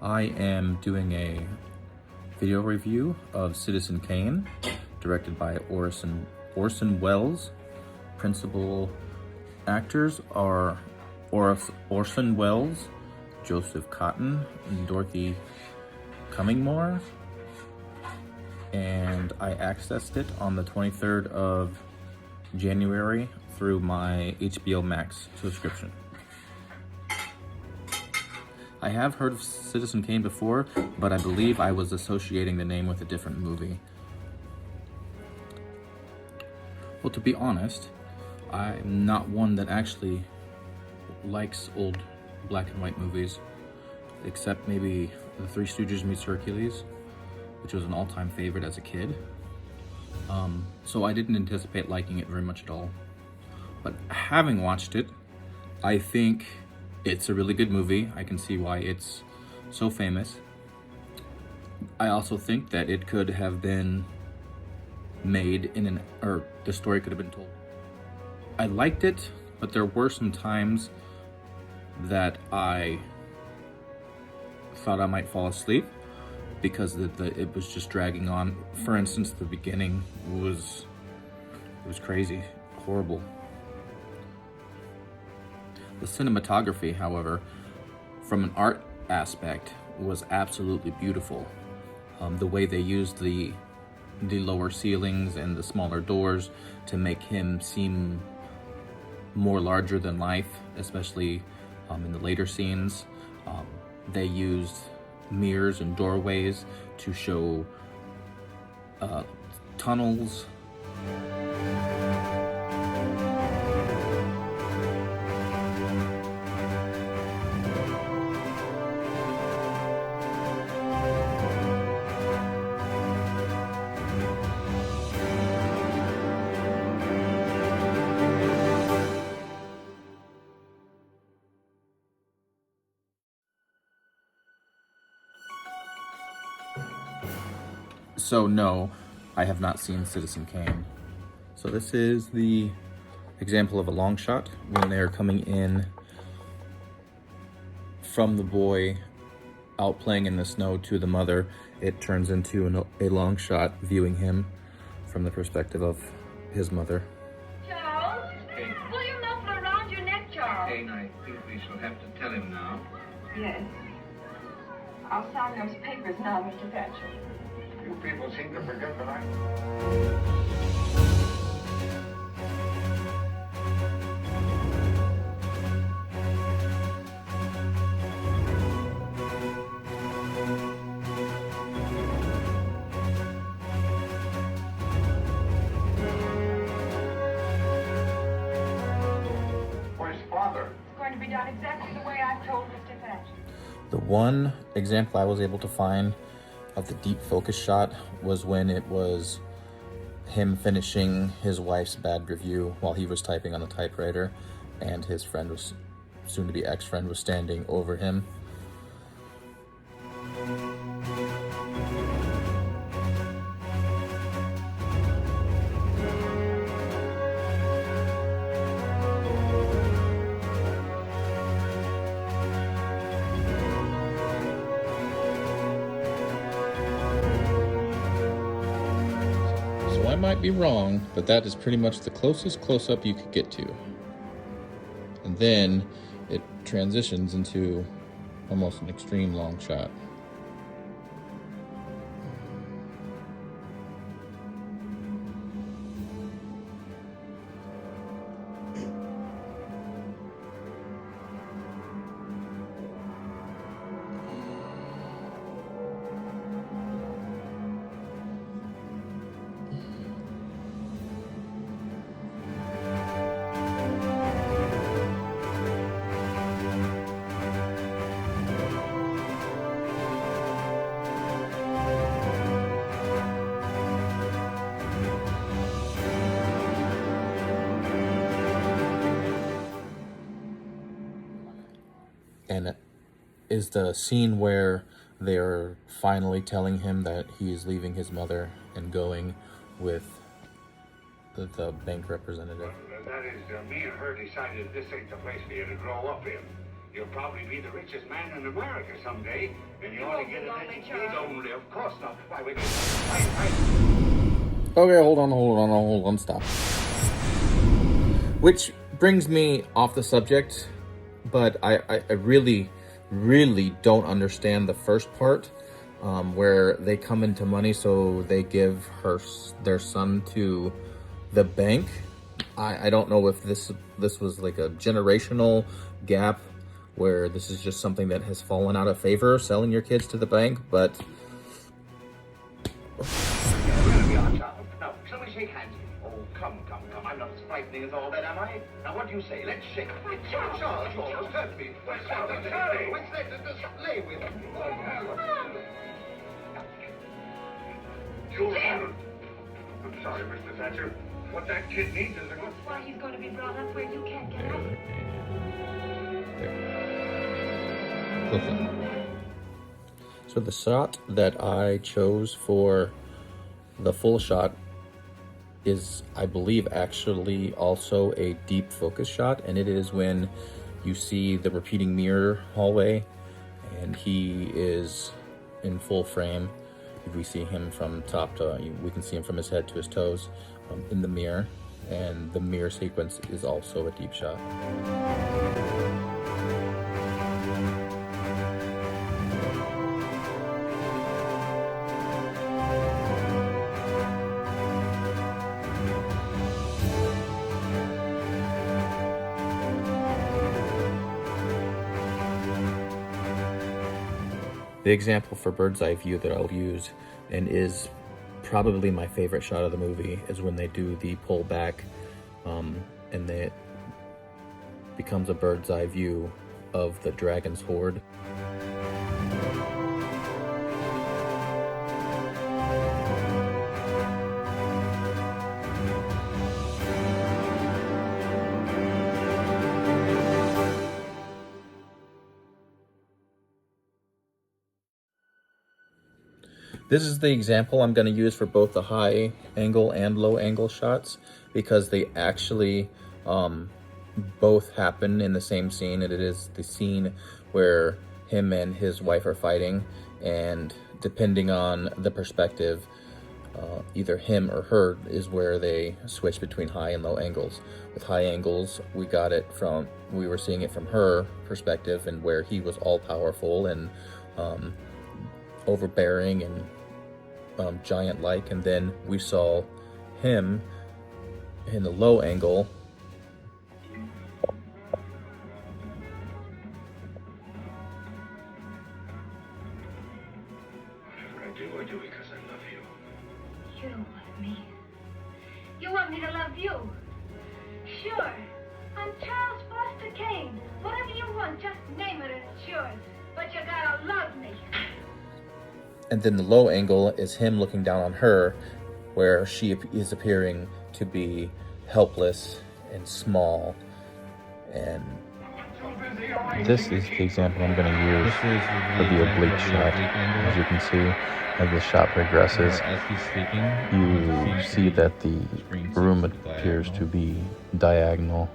I am doing a video review of Citizen Kane, directed by Orson Welles. Principal actors are Orson Welles, Joseph Cotton, and Dorothy Cummingmore. And I accessed it on the 23rd of January through my HBO Max subscription. I have heard of Citizen Kane before, but I believe I was associating the name with a different movie. Well, to be honest, I'm not one that actually likes old black and white movies, except maybe The Three Stooges meets Hercules, which was an all-time favorite as a kid. So I didn't anticipate liking it very much at all. But having watched it, I think it's a really good movie. I can see why it's so famous. I also think that it could have been made the story could have been told. I liked it, but there were some times that I thought I might fall asleep because it was just dragging on. For instance, the beginning was crazy, horrible. The cinematography, however, from an art aspect, was absolutely beautiful. The way they used the lower ceilings and the smaller doors to make him seem more larger than life, especially in the later scenes. They used mirrors and doorways to show tunnels. So no, I have not seen Citizen Kane. So this is the example of a long shot when they're coming in from the boy out playing in the snow to the mother. It turns into a long shot viewing him from the perspective of his mother. Charles? Kane. Pull your muffler around your neck, Charles. Kane, I think we shall have to tell him now. Yes. I'll sign those papers now, Mr. Thatcher. You people seem to forget that I... Where's father? It's going to be done exactly the way I told Mr. Thatcher. The one example I was able to find of the deep focus shot was when it was him finishing his wife's bad review while he was typing on the typewriter, and his friend was, soon-to-be ex-friend, was standing over him. I might be wrong, but that is pretty much the closest close-up you could get to. And then it transitions into almost an extreme long shot. And is the scene where they're finally telling him that he's leaving his mother and going with the bank representative. That is, me and her decided this ain't the place for you to grow up in. You'll probably be the richest man in America someday, and you ought to get an education. Only, of course not. Why, wait. Okay, hold on, stop. Which brings me off the subject, but I really, really don't understand the first part, where they come into money, so they give their son to the bank. I don't know if this was like a generational gap, where this is just something that has fallen out of favor, selling your kids to the bank, but... Now, shall we shake hands? Oh, come. I'm not as frightening as all that, am I? Now, what do you say? Let's shake. Charles, you almost hurt me. Let's lay with him. I'm sorry, Mr. Thatcher. What that kid needs is a good... Why, he's going to be brought up where you can't get out. So the shot that I chose for the full shot is, I believe, actually also a deep focus shot, and it is when you see the repeating mirror hallway and he is in full frame. If we see him from top to, we can see him from his head to his toes in the mirror, and the mirror sequence is also a deep shot. The example for bird's eye view that I'll use, and is probably my favorite shot of the movie, is when they do the pull back, and it becomes a bird's eye view of the dragon's horde. This is the example I'm going to use for both the high angle and low angle shots, because they actually both happen in the same scene. And it is the scene where him and his wife are fighting, and depending on the perspective, either him or her is where they switch between high and low angles. With high angles, we were seeing it from her perspective, and where he was all powerful and overbearing and giant-like, and then we saw him in the low angle. Whatever I do because I love you. You don't want me. You want me to love you. Sure. I'm Charles Foster Kane. Whatever you want, just name it and it's yours. But you gotta love me. And then the low angle is him looking down on her, where she is appearing to be helpless and small. And this is the example I'm going to use for the oblique shot. As you can see, as the shot progresses, you see that the room appears to be diagonal.